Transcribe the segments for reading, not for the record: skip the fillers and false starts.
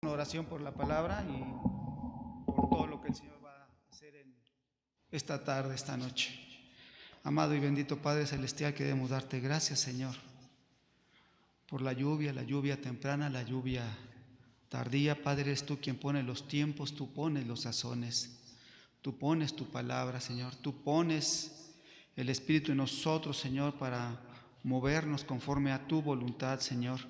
Oración por la palabra y por todo lo que el Señor va a hacer en esta tarde, esta noche. Amado y bendito Padre Celestial, queremos darte gracias, Señor, por la lluvia temprana, la lluvia tardía. Padre, eres tú quien pone los tiempos, tú pones los sazones, tú pones tu palabra, Señor, tú pones el Espíritu en nosotros, Señor, para movernos conforme a tu voluntad, Señor.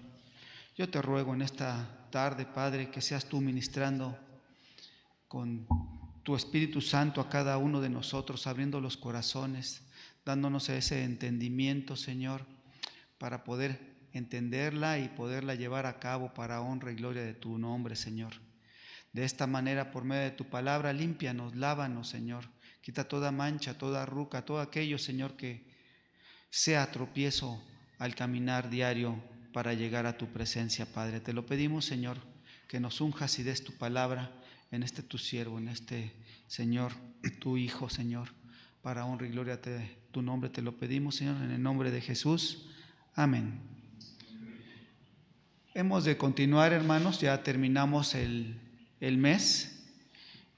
Yo te ruego en esta tarde, Padre, que seas tú ministrando con tu Espíritu Santo a cada uno de nosotros, abriendo los corazones, dándonos ese entendimiento, Señor, para poder entenderla y poderla llevar a cabo para honra y gloria de tu nombre, Señor. De esta manera, por medio de tu palabra, límpianos, lávanos, Señor. Quita toda mancha, toda arruga, todo aquello, Señor, que sea tropiezo al caminar diario para llegar a tu presencia, Padre. Te lo pedimos, Señor, que nos unjas y des tu palabra en este tu siervo, en este, Señor, tu Hijo, Señor, para honra y gloria de tu nombre. Te lo pedimos, Señor, en el nombre de Jesús. Amén. Hemos de continuar, hermanos, ya terminamos el mes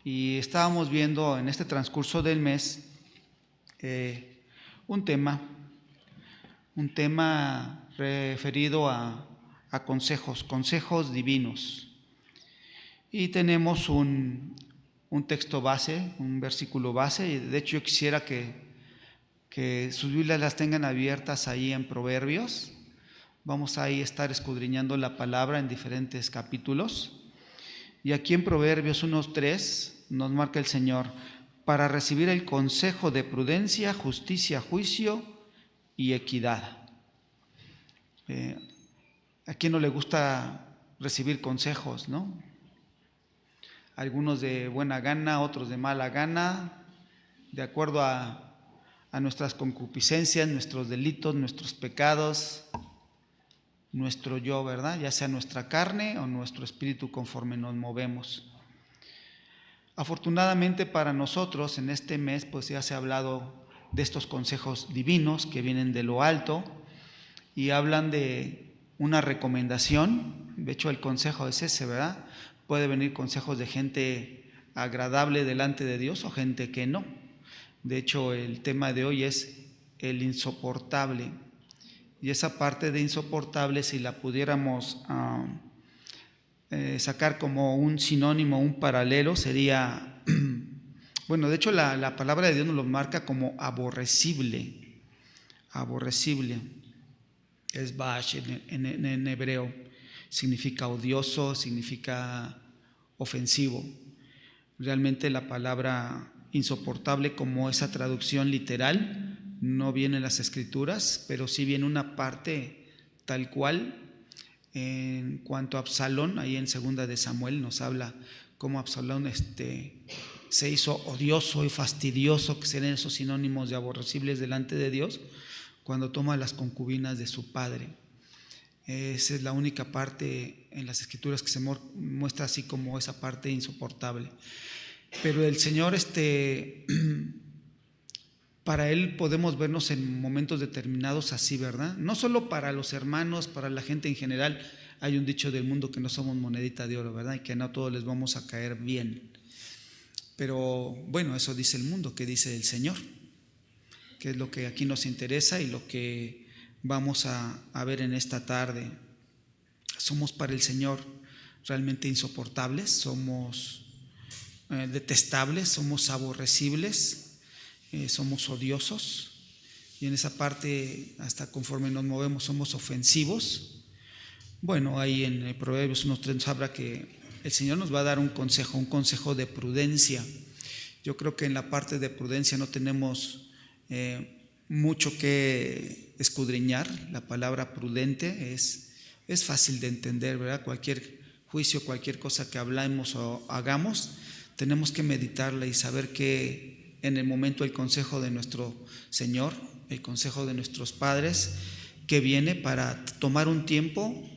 y estábamos viendo en este transcurso del mes un tema referido a consejos divinos. Y tenemos un texto base, un versículo base, y de hecho yo quisiera que sus Biblias las tengan abiertas ahí en Proverbios. Vamos a estar escudriñando la palabra en diferentes capítulos. Y aquí en Proverbios 1:3 nos marca el Señor: para recibir el consejo de prudencia, justicia, juicio y equidad. ¿A quién no le gusta recibir consejos, no? Algunos de buena gana, otros de mala gana, de acuerdo a nuestras concupiscencias, nuestros delitos, nuestros pecados, nuestro yo, ¿verdad? Ya sea nuestra carne o nuestro espíritu conforme nos movemos. Afortunadamente para nosotros en este mes pues ya se ha hablado de estos consejos divinos que vienen de lo alto y hablan de una recomendación. De hecho el consejo es ese, ¿verdad? Puede venir consejos de gente agradable delante de Dios o gente que no. De hecho el tema de hoy es el insoportable. Y esa parte de insoportable, si la pudiéramos sacar como un sinónimo, un paralelo, sería, bueno, de hecho la palabra de Dios nos lo marca como aborrecible. Aborrecible. Es bash en hebreo. Significa odioso, significa ofensivo. Realmente la palabra insoportable, como esa traducción literal, no viene en las Escrituras, pero sí viene una parte tal cual. En cuanto a Absalón, ahí en 2 de Samuel nos habla cómo Absalón se hizo odioso y fastidioso, que serían esos sinónimos de aborrecibles delante de Dios, cuando toma las concubinas de su padre. Esa es la única parte en las Escrituras que se muestra así como esa parte insoportable. Pero el Señor, para Él podemos vernos en momentos determinados así, ¿verdad? No solo para los hermanos, para la gente en general. Hay un dicho del mundo que no somos monedita de oro, ¿verdad? Y que no a todos les vamos a caer bien. Pero bueno, eso dice el mundo. ¿Qué dice el Señor? Que es lo que aquí nos interesa y lo que vamos a ver en esta tarde. Somos para el Señor realmente insoportables, somos detestables, somos aborrecibles, somos odiosos, y en esa parte, hasta conforme nos movemos, somos ofensivos. Bueno, ahí en Proverbios 1:3 nos habla que el Señor nos va a dar un consejo de prudencia. Yo creo que en la parte de prudencia no tenemos mucho que escudriñar. La palabra prudente es fácil de entender, ¿verdad? Cualquier juicio, cualquier cosa que hablamos o hagamos, tenemos que meditarla y saber que en el momento el consejo de nuestro Señor, el consejo de nuestros padres, que viene para tomar un tiempo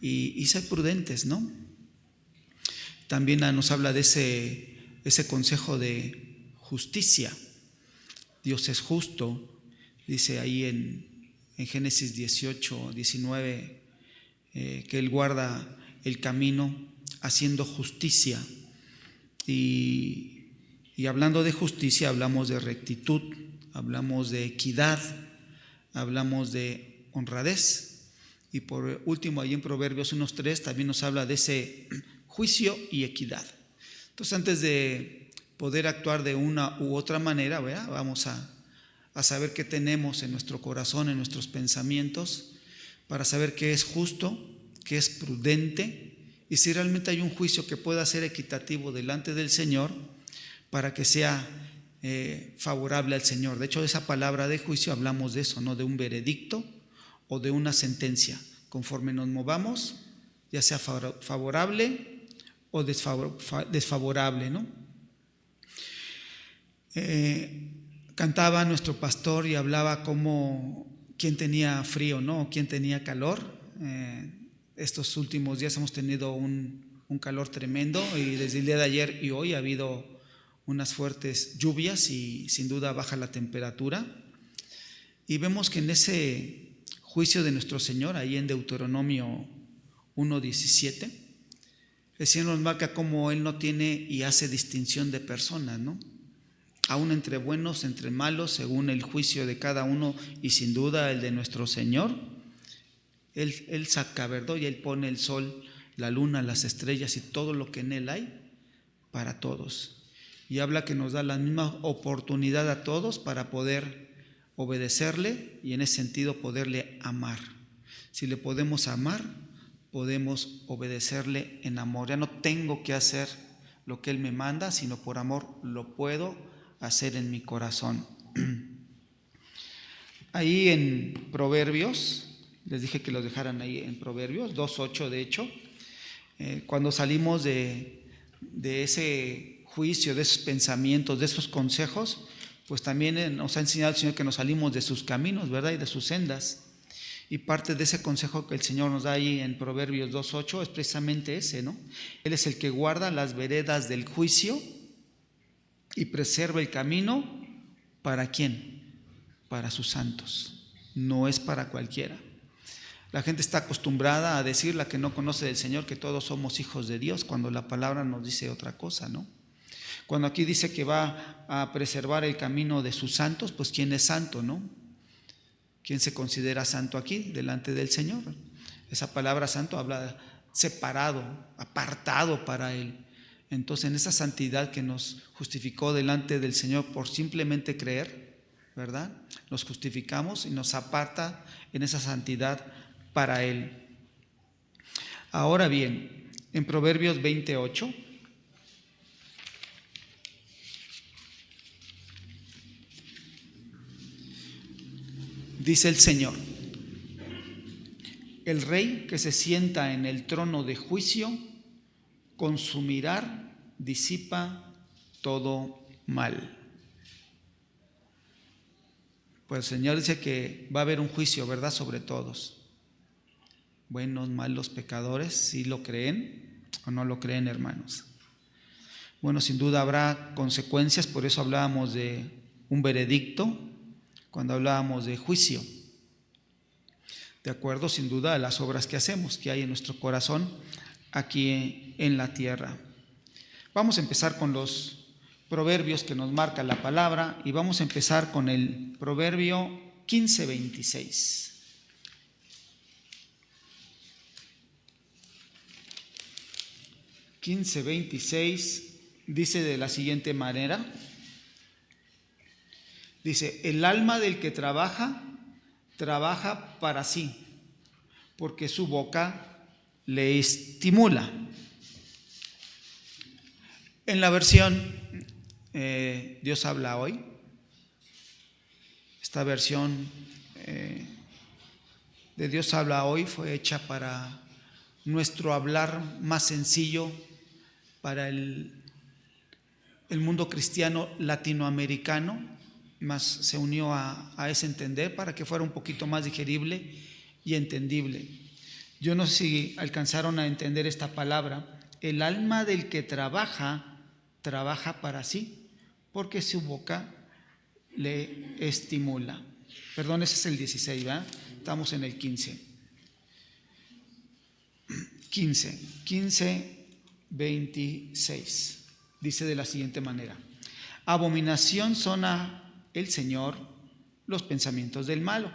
y ser prudentes, ¿no? También nos habla de ese consejo de justicia. Dios es justo, dice ahí en Génesis 18, 19, que Él guarda el camino haciendo justicia. Y hablando de justicia, hablamos de rectitud, hablamos de equidad, hablamos de honradez. Y por último, ahí en Proverbios 1:3 también nos habla de ese juicio y equidad. Entonces, antes de poder actuar de una u otra manera, ¿verdad?, vamos a saber qué tenemos en nuestro corazón, en nuestros pensamientos, para saber qué es justo, qué es prudente, y si realmente hay un juicio que pueda ser equitativo delante del Señor para que sea favorable al Señor. De hecho, esa palabra de juicio hablamos de eso, ¿no?, de un veredicto o de una sentencia. Conforme nos movamos, ya sea favorable o desfavorable, ¿no? Cantaba nuestro pastor y hablaba como quién tenía frío, ¿no?, quién tenía calor. Estos últimos días hemos tenido un calor tremendo, y desde el día de ayer y hoy ha habido unas fuertes lluvias y sin duda baja la temperatura. Y vemos que en ese juicio de nuestro Señor, ahí en Deuteronomio 1:17, el Señor nos marca cómo Él no tiene y hace distinción de personas, ¿no?, aún entre buenos, entre malos, según el juicio de cada uno, y sin duda el de nuestro Señor. Él saca, ¿verdad?, y Él pone el sol, la luna, las estrellas y todo lo que en Él hay para todos. Y habla que nos da la misma oportunidad a todos para poder obedecerle y en ese sentido poderle amar. Si le podemos amar, podemos obedecerle en amor. Ya no tengo que hacer lo que Él me manda, sino por amor lo puedo hacer en mi corazón. Ahí en Proverbios, les dije que lo dejaran ahí en Proverbios 2:8, de hecho, cuando salimos de ese juicio, de esos pensamientos, de esos consejos, pues también nos ha enseñado el Señor que nos salimos de sus caminos, ¿verdad?, y de sus sendas. Y parte de ese consejo que el Señor nos da ahí en Proverbios 2:8 es precisamente ese, ¿no? Él es el que guarda las veredas del juicio y preserva el camino. ¿Para quién? Para sus santos. No es para cualquiera. La gente está acostumbrada a decir, la que no conoce del Señor, que todos somos hijos de Dios, cuando la palabra nos dice otra cosa, ¿no? Cuando aquí dice que va a preservar el camino de sus santos, pues ¿quién es santo, no? ¿Quién se considera santo aquí delante del Señor? Esa palabra santo habla separado, apartado para Él. Entonces, en esa santidad que nos justificó delante del Señor por simplemente creer, ¿verdad?, nos justificamos y nos aparta en esa santidad para Él. Ahora bien, en Proverbios 20:8 dice el Señor: el rey que se sienta en el trono de juicio, con su mirar disipa todo mal. Pues el Señor dice que va a haber un juicio, ¿verdad?, sobre todos. Buenos, malos, pecadores, ¿sí lo creen o no lo creen, hermanos? Bueno, sin duda habrá consecuencias, por eso hablábamos de un veredicto, cuando hablábamos de juicio, de acuerdo sin duda a las obras que hacemos, que hay en nuestro corazón aquí en la tierra. Vamos a empezar con los proverbios que nos marca la palabra, y vamos a empezar con el proverbio 15:26. 15:26 dice de la siguiente manera: dice, el alma del que trabaja para sí, porque su boca le estimula. En la versión Dios habla hoy, esta versión de Dios habla hoy fue hecha para nuestro hablar más sencillo, para el el mundo cristiano latinoamericano más se unió a ese entender para que fuera un poquito más digerible y entendible. Yo no sé si alcanzaron a entender esta palabra. El alma del que trabaja, trabaja para sí, porque su boca le estimula. Perdón, ese es el 16, ¿verdad? Estamos en el 15. 15, 26. Dice de la siguiente manera: abominación son a el Señor los pensamientos del malo,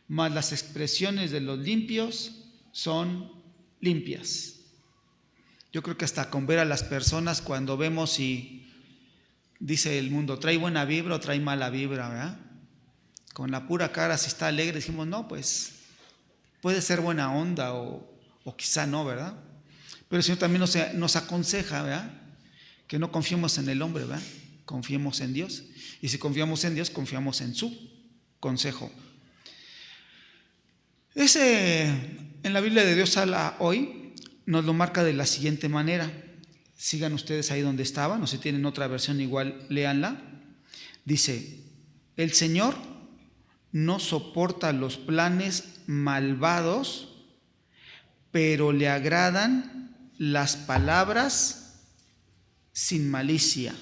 mas las expresiones de los limpios son limpias. Yo creo que hasta con ver a las personas, cuando vemos si dice el mundo, trae buena vibra o trae mala vibra, ¿verdad? Con la pura cara, si está alegre, decimos, no, pues puede ser buena onda o quizá no, ¿verdad? Pero el Señor también nos aconseja, ¿verdad? Que no confiemos en el hombre, ¿verdad? Confiemos en Dios. Y si confiamos en Dios, confiamos en su consejo. En la Biblia de Dios habla hoy, nos lo marca de la siguiente manera. Sigan ustedes ahí donde estaban, o si tienen otra versión igual, léanla. Dice: el Señor no soporta los planes malvados, pero le agradan las palabras sin malicia.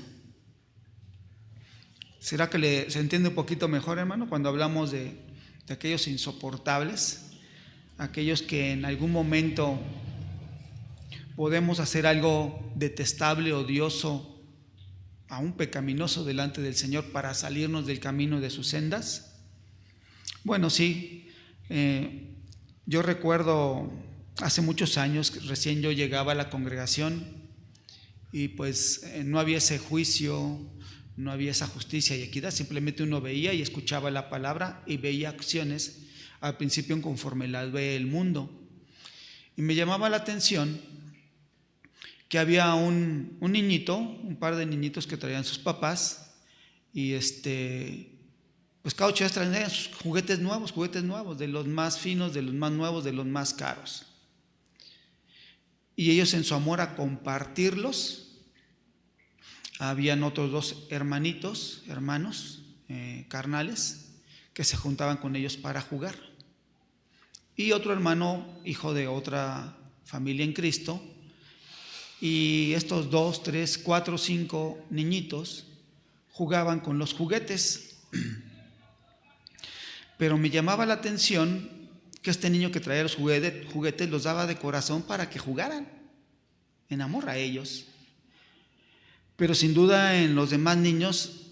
¿Será que se entiende un poquito mejor, hermano, cuando hablamos de aquellos insoportables, aquellos que en algún momento podemos hacer algo detestable, odioso, aún pecaminoso delante del Señor para salirnos del camino de sus sendas? Bueno, sí, yo recuerdo hace muchos años, recién yo llegaba a la congregación y pues no había ese juicio, no había esa justicia y equidad, simplemente uno veía y escuchaba la palabra y veía acciones al principio conforme las ve el mundo. Y me llamaba la atención que había un niñito, un par de niñitos que traían sus papás y pues cada 8 días traían sus juguetes nuevos, de los más finos, de los más nuevos, de los más caros. Y ellos en su amor a compartirlos, habían otros 2 hermanos carnales, que se juntaban con ellos para jugar. Y otro hermano, hijo de otra familia en Cristo, y estos 2, 3, 4, 5 niñitos jugaban con los juguetes. Pero me llamaba la atención que este niño que traía los juguetes los daba de corazón para que jugaran, en amor a ellos. Pero sin duda en los demás niños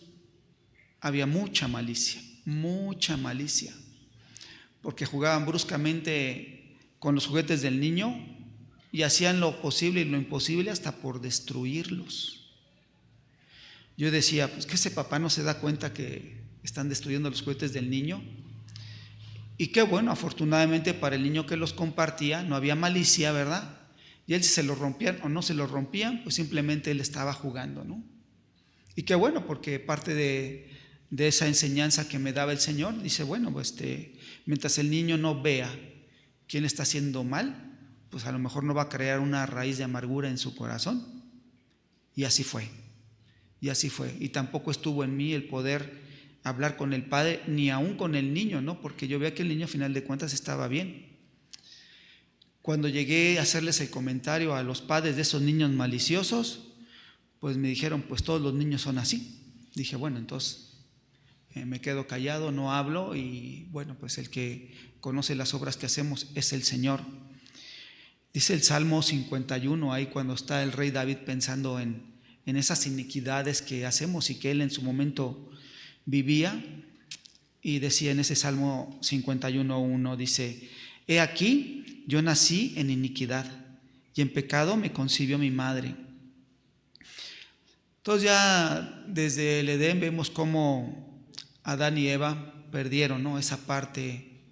había mucha malicia, porque jugaban bruscamente con los juguetes del niño y hacían lo posible y lo imposible hasta por destruirlos. Yo decía, pues que ese papá no se da cuenta que están destruyendo los juguetes del niño. Y qué bueno, afortunadamente para el niño que los compartía no había malicia, ¿verdad? Y él, si se los rompían o no se los rompían, pues simplemente él estaba jugando, ¿no? Y qué bueno, porque parte de esa enseñanza que me daba el Señor, dice, bueno, pues mientras el niño no vea quién está haciendo mal, pues a lo mejor no va a crear una raíz de amargura en su corazón. Y así fue. Y tampoco estuvo en mí el poder hablar con el padre, ni aún con el niño, ¿no? Porque yo veía que el niño a final de cuentas estaba bien. Cuando llegué a hacerles el comentario a los padres de esos niños maliciosos, pues me dijeron, pues todos los niños son así. Dije, bueno, entonces me quedo callado, no hablo, y bueno, pues el que conoce las obras que hacemos es el Señor. Dice el Salmo 51, ahí cuando está el rey David pensando en esas iniquidades que hacemos y que él en su momento vivía, y decía en ese Salmo 51:1, dice: he aquí, yo nací en iniquidad y en pecado me concibió mi madre. Entonces ya desde el Edén vemos cómo Adán y Eva perdieron, ¿no?, esa parte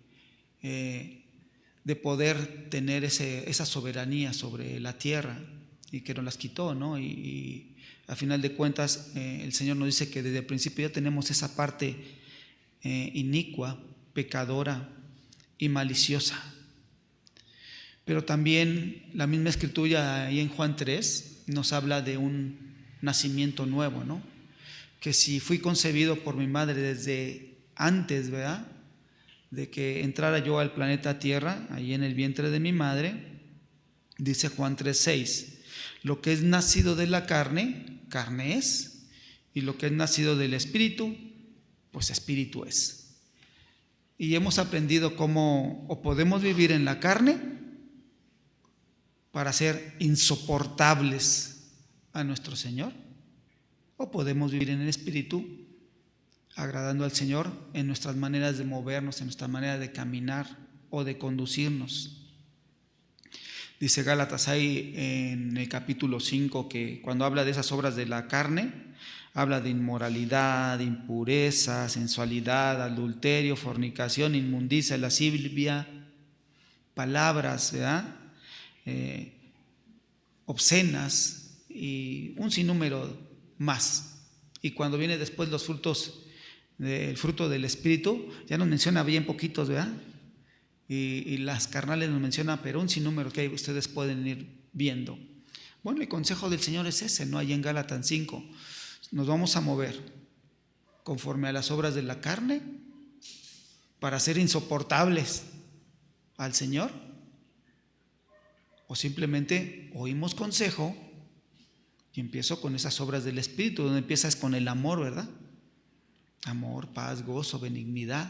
de poder tener esa soberanía sobre la tierra, y que nos las quitó, ¿no? Y a final de cuentas el Señor nos dice que desde el principio ya tenemos esa parte inicua, pecadora y maliciosa. Pero también la misma escritura ahí en Juan 3 nos habla de un nacimiento nuevo, ¿no? Que si fui concebido por mi madre desde antes, ¿verdad?, de que entrara yo al planeta Tierra, ahí en el vientre de mi madre, dice Juan 3:6, lo que es nacido de la carne, carne es, y lo que es nacido del Espíritu, pues Espíritu es. Y hemos aprendido cómo o podemos vivir en la carne para ser insoportables a nuestro Señor, o podemos vivir en el Espíritu agradando al Señor en nuestras maneras de movernos, en nuestra manera de caminar o de conducirnos. Dice Gálatas ahí en el capítulo 5 que cuando habla de esas obras de la carne, habla de inmoralidad, impureza, sensualidad, adulterio, fornicación, inmundicia, lascivia, palabras, ¿verdad?, obscenas y un sinnúmero más. Y cuando viene después los frutos, el fruto del Espíritu, ya nos menciona bien poquitos, ¿verdad? Y las carnales nos menciona, pero un sinnúmero que ustedes pueden ir viendo. Bueno, el consejo del Señor es ese, ¿no? Ahí en Gálatas 5, nos vamos a mover conforme a las obras de la carne para ser insoportables al Señor, o simplemente oímos consejo y empiezo con esas obras del Espíritu, donde empiezas con el amor, ¿verdad? Amor, paz, gozo, benignidad.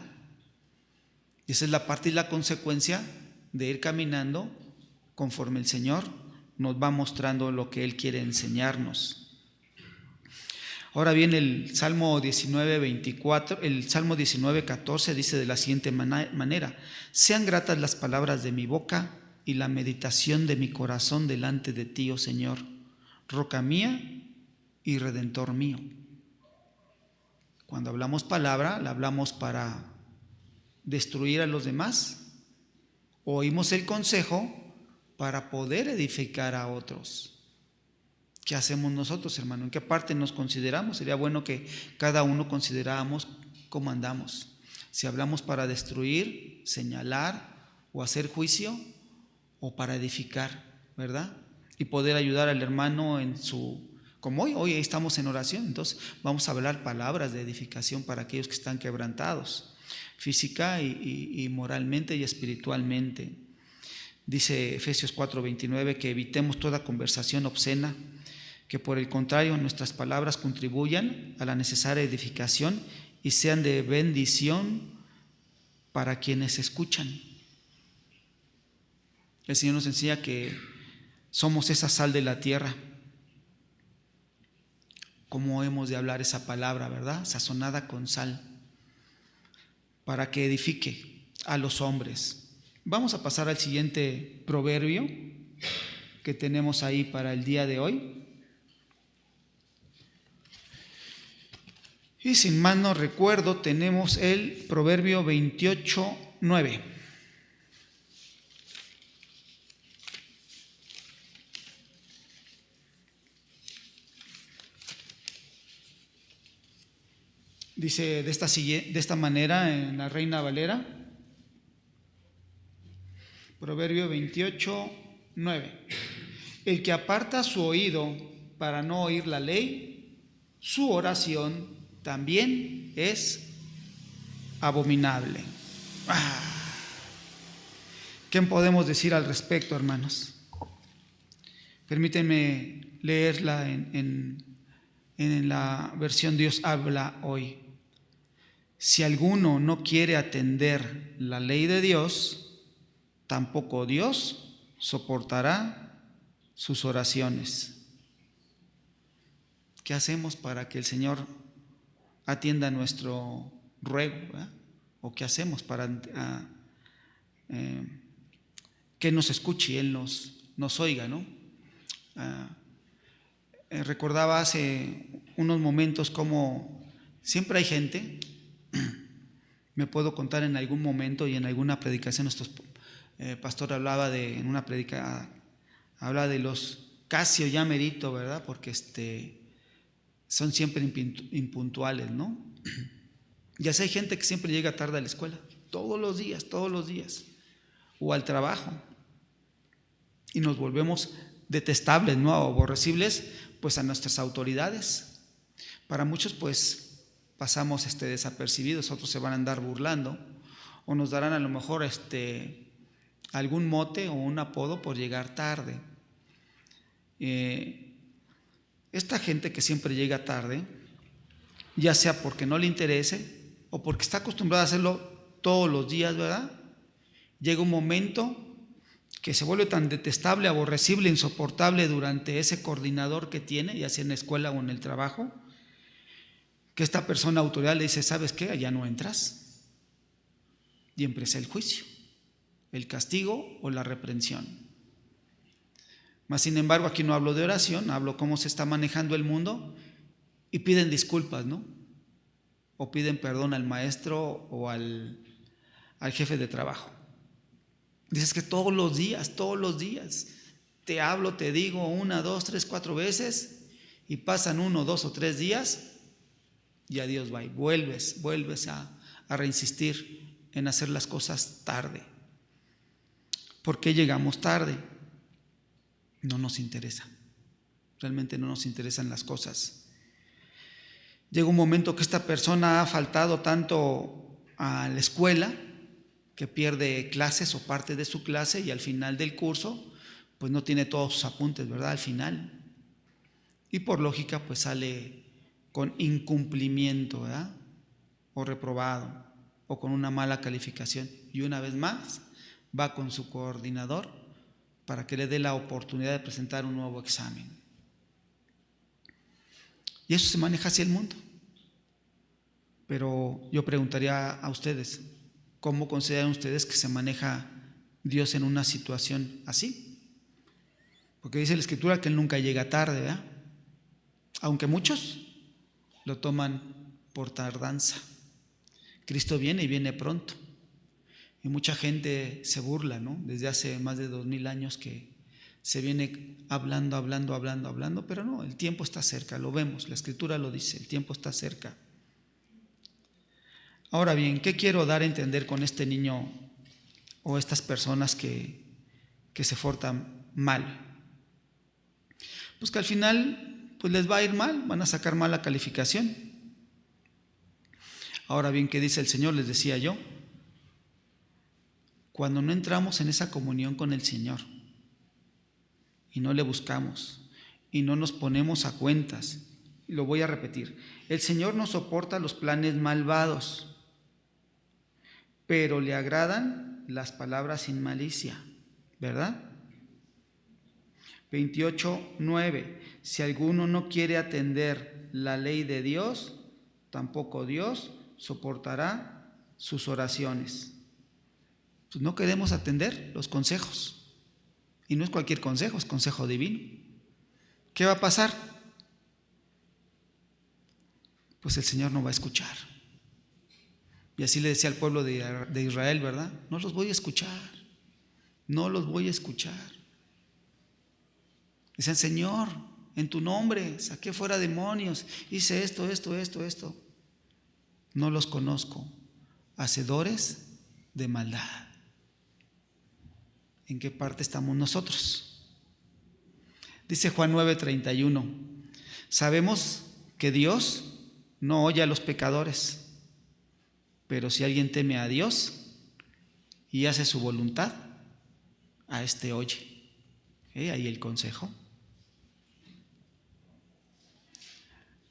Y esa es la parte y la consecuencia de ir caminando conforme el Señor nos va mostrando lo que Él quiere enseñarnos. Ahora bien, el Salmo 19:24, el Salmo 19:14 dice de la siguiente manera: sean gratas las palabras de mi boca y la meditación de mi corazón delante de ti, oh Señor, roca mía y redentor mío. Cuando hablamos palabra, la hablamos para destruir a los demás. Oímos el consejo para poder edificar a otros. ¿Qué hacemos nosotros, hermano? ¿En qué parte nos consideramos? Sería bueno que cada uno consideráramos cómo andamos. Si hablamos para destruir, señalar o hacer juicio, o para edificar, ¿verdad? Y poder ayudar al hermano en su... Como hoy estamos en oración, entonces vamos a hablar palabras de edificación para aquellos que están quebrantados, física y moralmente y espiritualmente. Dice Efesios 4:29 que evitemos toda conversación obscena, que por el contrario nuestras palabras contribuyan a la necesaria edificación y sean de bendición para quienes escuchan. El Señor nos enseña que somos esa sal de la tierra. ¿Cómo hemos de hablar esa palabra, verdad? Sazonada con sal, para que edifique a los hombres. Vamos a pasar al siguiente proverbio que tenemos ahí para el día de hoy. Y sin mal no recuerdo, tenemos el proverbio 28:9. Dice de esta manera en la Reina Valera, proverbio 28:9. El que aparta su oído para no oír la ley, su oración también es abominable. ¿Qué podemos decir al respecto, hermanos? Permítanme leerla en la versión Dios habla hoy. Si alguno no quiere atender la ley de Dios, tampoco Dios soportará sus oraciones. ¿Qué hacemos para que el Señor atienda nuestro ruego, ¿verdad? ¿O qué hacemos para que nos escuche y Él nos oiga, ¿no? Recordaba hace unos momentos cómo siempre hay gente, me puedo contar en algún momento y en alguna predicación, nuestro pastor hablaba en una predica, habla de los casi o ya merito, ¿verdad? Porque son siempre impuntuales, ¿no? Ya sé, hay gente que siempre llega tarde a la escuela, todos los días, o al trabajo, y nos volvemos detestables, ¿no? Aborrecibles, pues a nuestras autoridades. Para muchos pues pasamos desapercibidos, otros se van a andar burlando o nos darán a lo mejor algún mote o un apodo por llegar tarde. Esta gente que siempre llega tarde, ya sea porque no le interese o porque está acostumbrada a hacerlo todos los días, ¿verdad? Llega un momento que se vuelve tan detestable, aborrecible, insoportable durante ese coordinador que tiene, ya sea en la escuela o en el trabajo, que esta persona autoridad le dice: ¿sabes qué? Allá no entras. Y empieza el juicio, el castigo o la reprensión. Mas sin embargo, aquí no hablo de oración, hablo cómo se está manejando el mundo y piden disculpas, ¿no? O piden perdón al maestro o al jefe de trabajo. Dices que todos los días te hablo, te digo 1, 2, 3, 4 veces y pasan 1, 2 o 3 días y adiós, bye. Vuelves a reinsistir en hacer las cosas tarde. ¿Por qué llegamos tarde? No nos interesa. Realmente no nos interesan las cosas. Llega un momento que esta persona ha faltado tanto a la escuela que pierde clases o parte de su clase y al final del curso pues no tiene todos sus apuntes, ¿verdad? Al final. Y por lógica pues sale con incumplimiento, ¿verdad? O reprobado o con una mala calificación. Y una vez más va con su coordinador para que le dé la oportunidad de presentar un nuevo examen. Y eso se maneja así el mundo. Pero yo preguntaría a ustedes, ¿cómo consideran ustedes que se maneja Dios en una situación así? Porque dice la Escritura que Él nunca llega tarde, ¿verdad? Aunque muchos lo toman por tardanza. Cristo viene y viene pronto. Y mucha gente se burla, ¿no? Desde hace más de 2000 años que se viene hablando, pero no, el tiempo está cerca, lo vemos, la Escritura lo dice, el tiempo está cerca. Ahora bien, ¿qué quiero dar a entender con este niño o estas personas que se portan mal? Pues que al final pues les va a ir mal, van a sacar mala calificación. Ahora bien, ¿qué dice el Señor? Les decía yo, cuando no entramos en esa comunión con el Señor y no le buscamos y no nos ponemos a cuentas, y lo voy a repetir, el Señor no soporta los planes malvados, pero le agradan las palabras sin malicia, ¿verdad? 28:9. Si alguno no quiere atender la ley de Dios, tampoco Dios soportará sus oraciones. Pues no queremos atender los consejos. Y no es cualquier consejo, es consejo divino. ¿Qué va a pasar? Pues el Señor no va a escuchar. Y así le decía al pueblo de Israel, ¿verdad? No los voy a escuchar. No los voy a escuchar. Dicen: Señor, en tu nombre saqué fuera demonios, hice esto. No los conozco, hacedores de maldad. ¿En qué parte estamos nosotros? Dice Juan 9:31. Sabemos que Dios no oye a los pecadores, pero si alguien teme a Dios y hace su voluntad, a este oye. Ahí el consejo.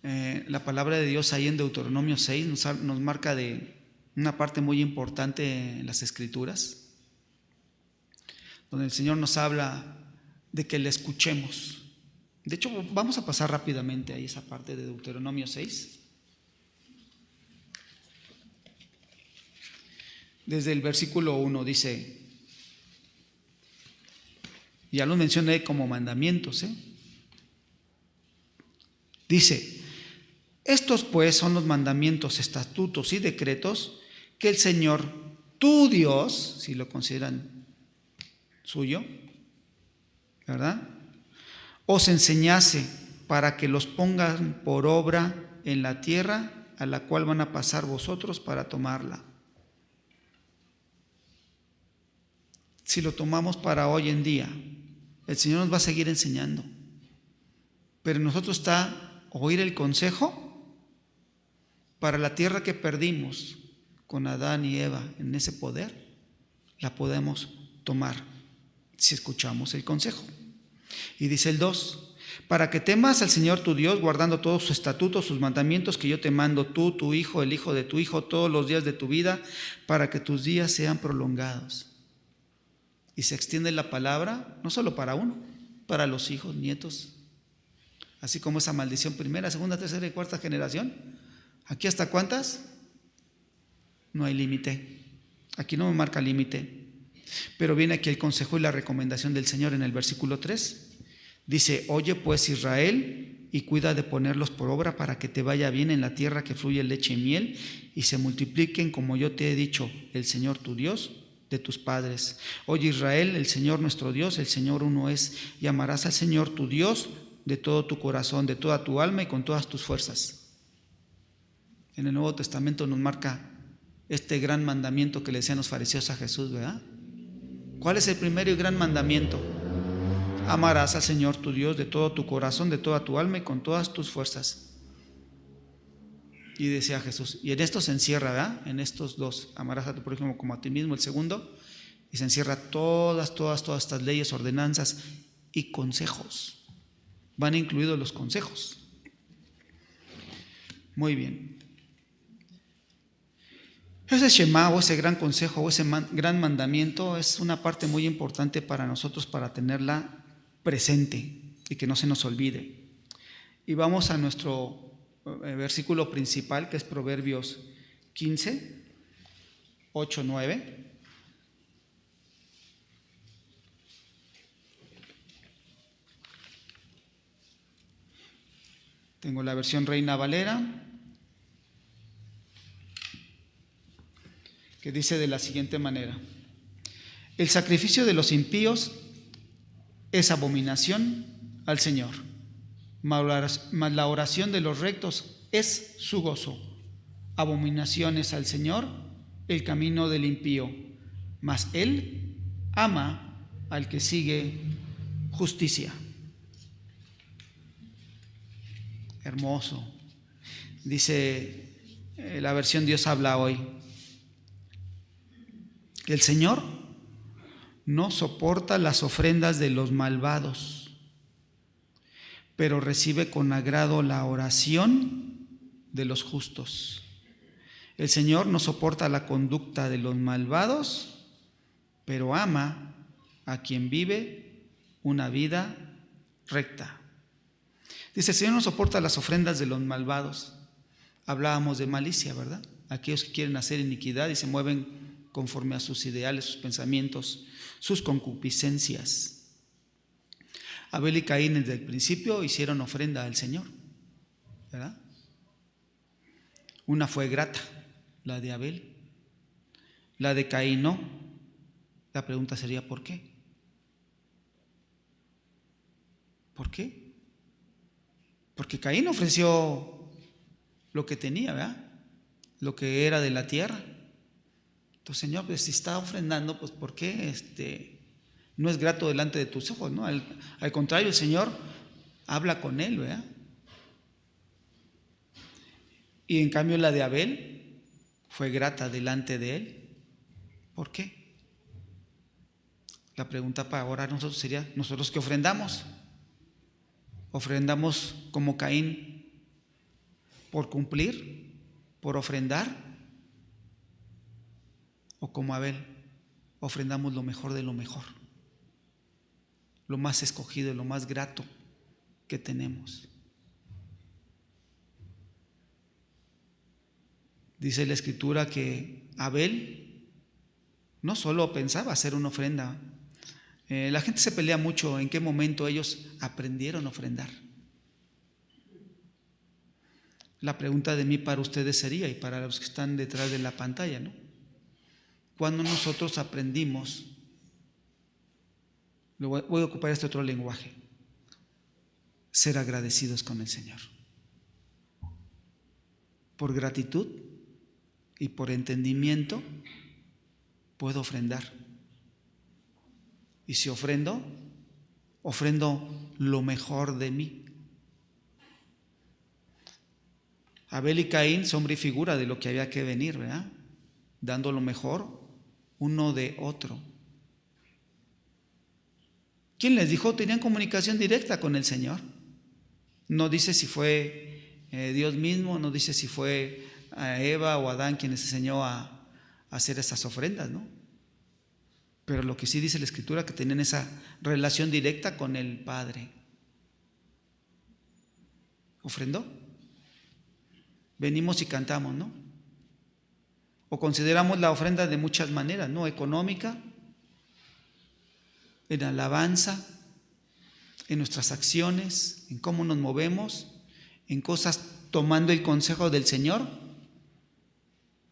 La palabra de Dios ahí en Deuteronomio 6 nos marca de una parte muy importante en las Escrituras, donde el Señor nos habla de que le escuchemos. De hecho, vamos a pasar rápidamente ahí esa parte de Deuteronomio 6. Desde el versículo 1 dice, ya lo mencioné como mandamientos, dice: estos pues son los mandamientos, estatutos y decretos que el Señor, tu Dios, si lo consideran suyo, ¿verdad?, os enseñase para que los pongan por obra en la tierra a la cual van a pasar vosotros para tomarla. Si lo tomamos para hoy en día, el Señor nos va a seguir enseñando. Pero en nosotros está oír el consejo para la tierra que perdimos con Adán y Eva en ese poder, la podemos tomar si escuchamos el consejo. Y dice el 2, para que temas al Señor tu Dios, guardando todos sus estatutos, sus mandamientos que yo te mando, tú, tu hijo, el hijo de tu hijo, todos los días de tu vida, para que tus días sean prolongados. Y se extiende la palabra no solo para uno, para los hijos, nietos, así como esa maldición primera, segunda, tercera y cuarta generación. ¿Aquí hasta cuántas? No hay límite. Aquí no me marca límite. Pero viene aquí el consejo y la recomendación del Señor en el versículo 3. Dice, oye pues Israel, y cuida de ponerlos por obra para que te vaya bien en la tierra que fluye leche y miel, y se multipliquen como yo te he dicho, el Señor tu Dios, de tus padres. Oye Israel, el Señor nuestro Dios, el Señor uno es, y amarás al Señor tu Dios de todo tu corazón, de toda tu alma y con todas tus fuerzas. En el Nuevo Testamento nos marca este gran mandamiento que le decían los fariseos a Jesús, ¿verdad? ¿Cuál es el primero y gran mandamiento? Amarás al Señor tu Dios de todo tu corazón, de toda tu alma y con todas tus fuerzas. Y decía Jesús, y en esto se encierra, ¿verdad? En estos dos, amarás a tu prójimo como a ti mismo, el segundo, y se encierra todas estas leyes, ordenanzas y consejos. Van incluidos los consejos. Muy bien. Ese Shema o ese gran consejo o ese gran mandamiento es una parte muy importante para nosotros para tenerla presente y que no se nos olvide. Y vamos a nuestro versículo principal, que es Proverbios 15, 8, 9. Tengo la versión Reina Valera, que dice de la siguiente manera: el sacrificio de los impíos es abominación al Señor, mas la oración de los rectos es su gozo. Abominación es al Señor el camino del impío, mas Él ama al que sigue justicia. Hermoso. Dice la versión Dios habla hoy: el Señor no soporta las ofrendas de los malvados, pero recibe con agrado la oración de los justos. El Señor no soporta la conducta de los malvados, pero ama a quien vive una vida recta. Dice, el Señor no soporta las ofrendas de los malvados. Hablábamos de malicia, ¿verdad? Aquellos que quieren hacer iniquidad y se mueven conforme a sus ideales, sus pensamientos, sus concupiscencias. Abel y Caín desde el principio hicieron ofrenda al Señor, ¿verdad? Una fue grata, la de Abel. La de Caín no. La pregunta sería, ¿por qué? ¿Por qué? Porque Caín ofreció lo que tenía, ¿verdad? Lo que era de la tierra. Entonces, Señor, pues si está ofrendando, pues ¿por qué no es grato delante de tus ojos? ¿No? Al contrario, el Señor habla con él, ¿verdad? Y en cambio la de Abel fue grata delante de él. ¿Por qué? La pregunta para ahora nosotros sería, ¿nosotros qué ofrendamos? ¿Ofrendamos como Caín por cumplir, por ofrendar? ¿O como Abel, ofrendamos lo mejor de lo mejor, lo más escogido, lo más grato que tenemos? Dice la Escritura que Abel no solo pensaba hacer una ofrenda. La gente se pelea mucho en qué momento ellos aprendieron a ofrendar. La pregunta de mí para ustedes sería, y para los que están detrás de la pantalla, ¿no? ¿Cuándo nosotros aprendimos? Voy a ocupar este otro lenguaje: ser agradecidos con el Señor. Por gratitud y por entendimiento puedo ofrendar. Y si ofrendo lo mejor de mí, Abel y Caín, sombra y figura de lo que había que venir, ¿verdad? Dando lo mejor uno de otro. ¿Quién les dijo? Tenían comunicación directa con el Señor. No dice si fue Dios mismo, no dice si fue Eva o Adán quien les enseñó a hacer esas ofrendas, ¿no? Pero lo que sí dice la Escritura, que tenían esa relación directa con el Padre. ¿Ofrendó? Venimos y cantamos, ¿no? O consideramos la ofrenda de muchas maneras, ¿no? Económica, en alabanza, en nuestras acciones, en cómo nos movemos, en cosas tomando el consejo del Señor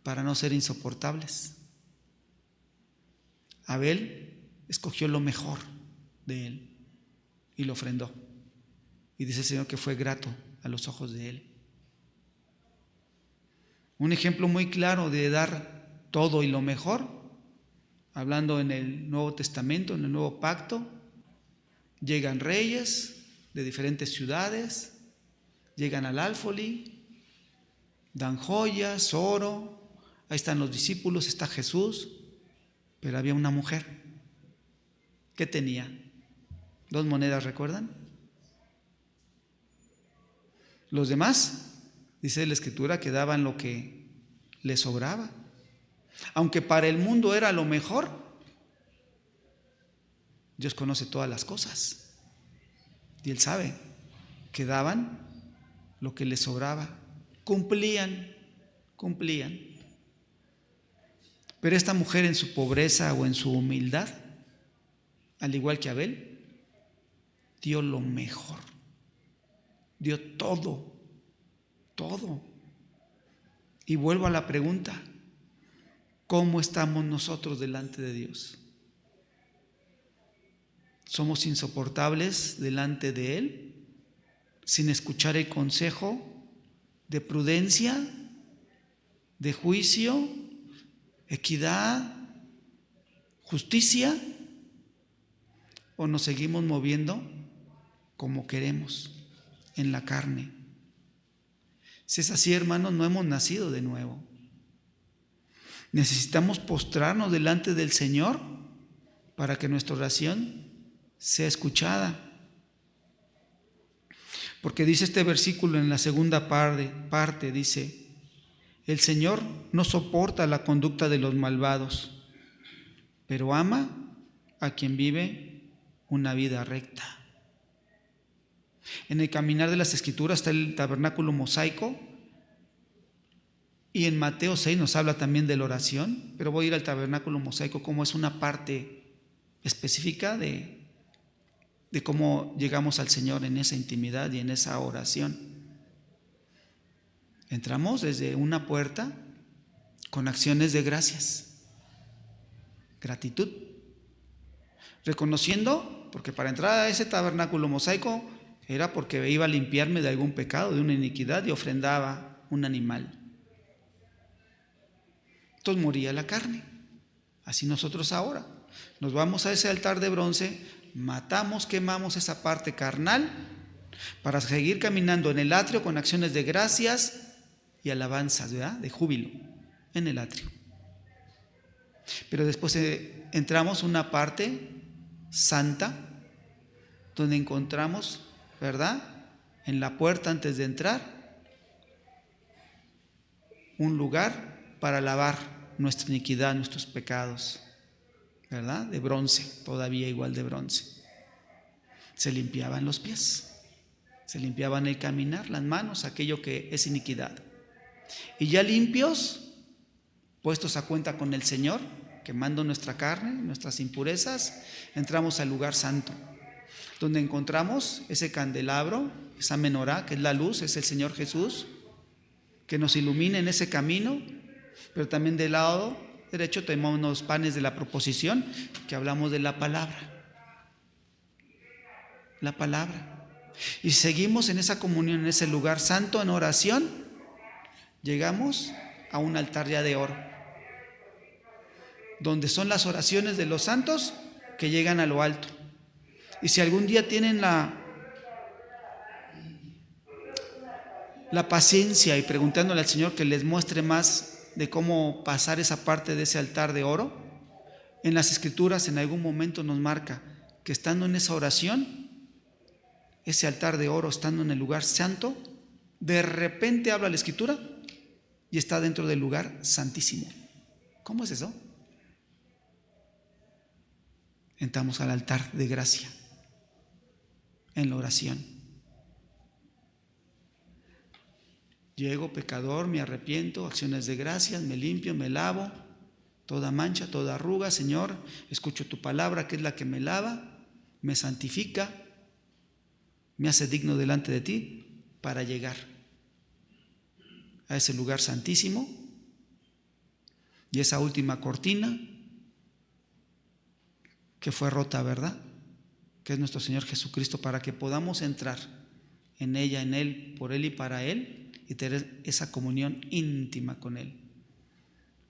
para no ser insoportables. Abel escogió lo mejor de él y lo ofrendó. Y dice el Señor que fue grato a los ojos de él. Un ejemplo muy claro de dar todo y lo mejor, hablando en el Nuevo Testamento, en el Nuevo Pacto, llegan reyes de diferentes ciudades, llegan al Alfolí, dan joyas, oro, ahí están los discípulos, está Jesús, pero había una mujer. ¿Qué tenía? 2 monedas, ¿recuerdan? Los demás, dice la Escritura, que daban lo que les sobraba. Aunque para el mundo era lo mejor, Dios conoce todas las cosas. Y Él sabe que daban lo que les sobraba. Cumplían. Pero esta mujer en su pobreza o en su humildad, al igual que Abel, dio lo mejor. Dio todo. Y vuelvo a la pregunta, ¿cómo estamos nosotros delante de Dios? ¿Somos insoportables delante de Él, sin escuchar el consejo de prudencia, de juicio, equidad, justicia? ¿O nos seguimos moviendo como queremos, en la carne? Si es así, hermanos, no hemos nacido de nuevo. Necesitamos postrarnos delante del Señor para que nuestra oración sea escuchada. Porque dice este versículo en la segunda parte, dice: el Señor no soporta la conducta de los malvados, pero ama a quien vive una vida recta. En el caminar de las Escrituras está el tabernáculo mosaico, y en Mateo 6 nos habla también de la oración, pero voy a ir al tabernáculo mosaico como es una parte específica de cómo llegamos al Señor en esa intimidad y en esa oración. Entramos desde una puerta con acciones de gracias, gratitud, reconociendo, porque para entrar a ese tabernáculo mosaico era porque iba a limpiarme de algún pecado, de una iniquidad, y ofrendaba un animal. Entonces moría la carne. Así nosotros ahora nos vamos a ese altar de bronce, matamos, quemamos esa parte carnal para seguir caminando en el atrio con acciones de gracias y alabanzas, ¿verdad? De júbilo en el atrio. Pero después entramos una parte santa donde encontramos, ¿verdad?, en la puerta antes de entrar, un lugar para lavar nuestra iniquidad, nuestros pecados, ¿verdad? De bronce, todavía igual de bronce. Se limpiaban los pies, se limpiaban el caminar, las manos, aquello que es iniquidad. Y ya limpios, puestos a cuenta con el Señor, quemando nuestra carne, nuestras impurezas, entramos al lugar santo, donde encontramos ese candelabro, esa menorá, que es la luz, es el Señor Jesús, que nos ilumina en ese camino. Pero también del lado derecho tenemos unos panes de la proposición, que hablamos de la palabra. La palabra. Y seguimos en esa comunión, en ese lugar santo, en oración. Llegamos a un altar ya de oro, donde son las oraciones de los santos que llegan a lo alto. Y si algún día tienen la paciencia y preguntándole al Señor que les muestre más de cómo pasar esa parte de ese altar de oro. En las Escrituras en algún momento nos marca que estando en esa oración, ese altar de oro, estando en el lugar santo, de repente habla la Escritura y está dentro del lugar santísimo. ¿Cómo es eso? Entramos al altar de gracia en la oración. Llego pecador, me arrepiento, acciones de gracias, me limpio, me lavo, toda mancha, toda arruga, Señor, escucho tu palabra que es la que me lava, me santifica, me hace digno delante de ti para llegar a ese lugar santísimo y esa última cortina que fue rota, ¿verdad? Que es nuestro Señor Jesucristo, para que podamos entrar en ella, en Él, por Él y para Él, y tener esa comunión íntima con Él.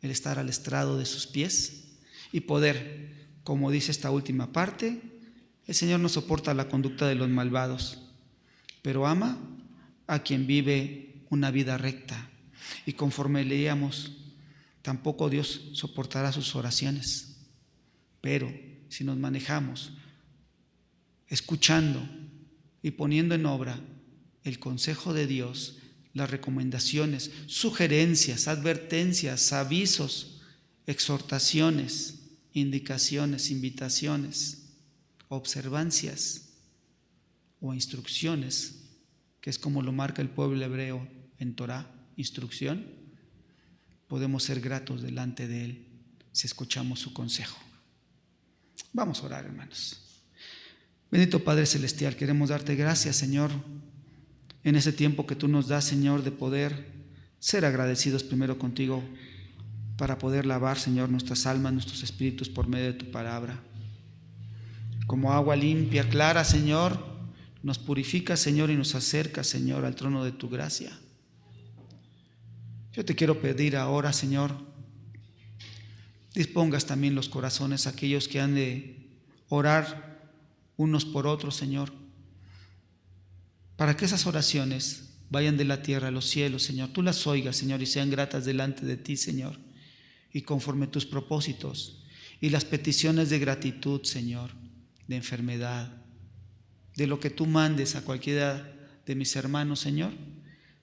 El estar al estrado de sus pies y poder, como dice esta última parte, el Señor no soporta la conducta de los malvados, pero ama a quien vive una vida recta. Y conforme leíamos, tampoco Dios soportará sus oraciones. Pero si nos manejamos escuchando y poniendo en obra el consejo de Dios, las recomendaciones, sugerencias, advertencias, avisos, exhortaciones, indicaciones, invitaciones, observancias o instrucciones, que es como lo marca el pueblo hebreo en Torá, instrucción, podemos ser gratos delante de Él si escuchamos su consejo. Vamos a orar, hermanos. Bendito Padre Celestial, queremos darte gracias, Señor, en ese tiempo que tú nos das, Señor, de poder ser agradecidos primero contigo para poder lavar, Señor, nuestras almas, nuestros espíritus por medio de tu palabra. Como agua limpia, clara, Señor, nos purifica, Señor, y nos acerca, Señor, al trono de tu gracia. Yo te quiero pedir ahora, Señor, dispongas también los corazones, aquellos que han de orar unos por otros, Señor, para que esas oraciones vayan de la tierra a los cielos, Señor. Tú las oigas, Señor, y sean gratas delante de ti, Señor, y conforme tus propósitos y las peticiones de gratitud, Señor, de enfermedad, de lo que tú mandes a cualquiera de mis hermanos, Señor,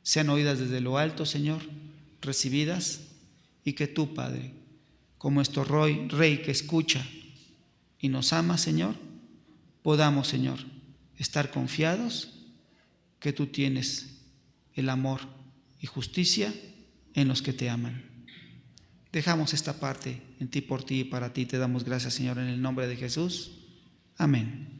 sean oídas desde lo alto, Señor, recibidas, y que tú, Padre, como nuestro Rey que escucha y nos ama, Señor, podamos, Señor, estar confiados que tú tienes el amor y justicia en los que te aman. Dejamos esta parte en ti, por ti y para ti. Te damos gracias, Señor, en el nombre de Jesús. Amén.